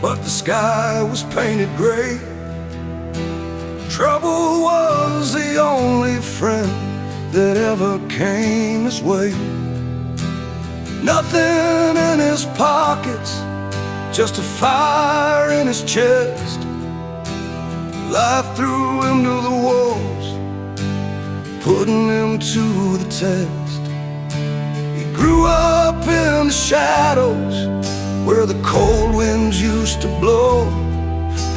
but the sky was painted gray. Trouble was the only friend that ever came his way. Nothing in his pockets, just a fire in his chest. Life threw him to the walls, putting him to the test. He grew up in the shadows where the cold winds used to blow.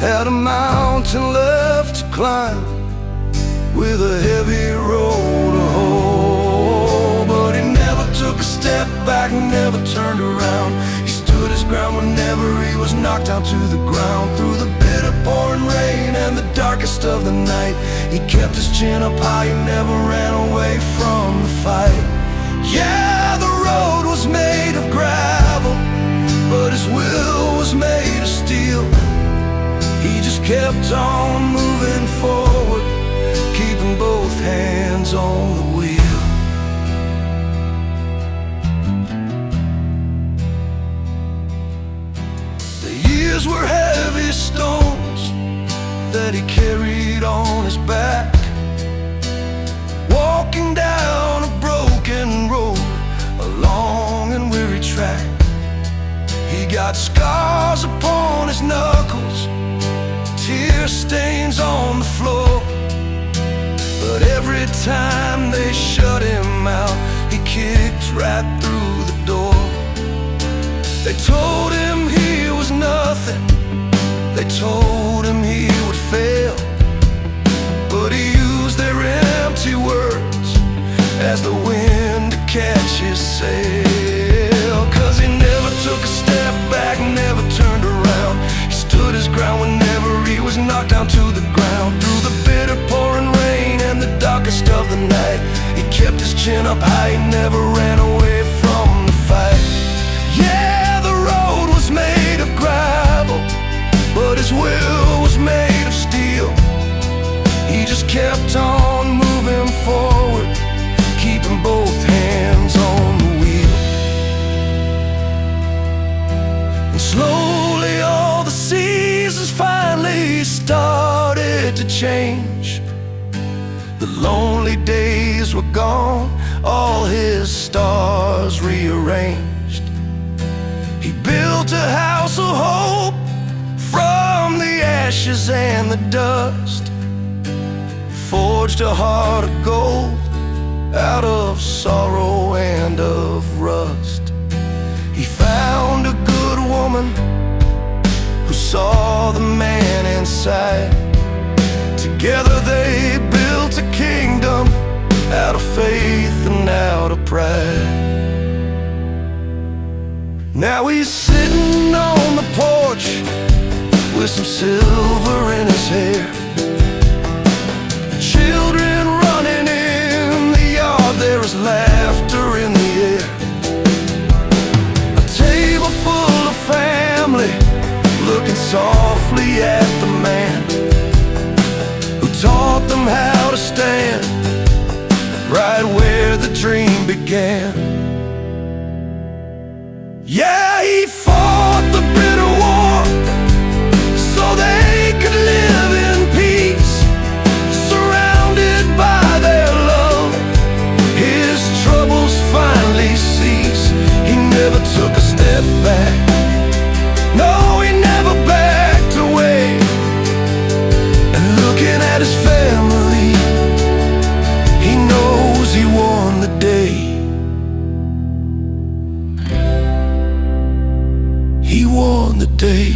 Had a mountain left to climb with a heavy road to hoe. But he never took a step back, never turned around. He stood his ground whenever he was knocked down to the ground. Through the bitter pouring rain and the darkest of the night, he kept his chin up high, he never ran away from the fight. Yeah, the road was made of gravel, but his will was made of steel. He just kept on moving forward, keeping both hands on the wheel. The years were heavy stones that he carried on his back, walking down a broken road, a long and weary track. He got scars upon his knuckles, tear stains on the floor, but every time they shut him out, he kicked right through the door. They told him he was nothing, they told him he would fail, but he used their empty words as the wind to catch his sail. 'Cause he never took a step back, never turned around. He stood his ground whenever he was knocked down to the ground. Through the bitter pouring rain and the darkest of the night, he kept his chin up high, he never ran away from the fight. Yeah, the road was made of gravel, but his will was made of steel. He just kept on moving forward, keeping both hands on the wheel. And slowly all the seasons finally started to change. The lonely days were gone, all his stars rearranged. He built a house of hope from the ashes and the dust, forged a heart of gold out of sorrow and of rust. He found a good woman who saw the man inside. Together they built a kingdom out of faith and out of pride. Now he's sitting on the porch with some silver in his hair, children running in the yard, there is laughter in the air. A table full of family looking softly at the man who taught them how to stand right where the dream began. Yeah, he fought the bitter war so they could live in peace, surrounded by their love. His troubles finally ceased. He never took a step back, no, he never backed away. And looking at his family, he knows he won the day. He won the day.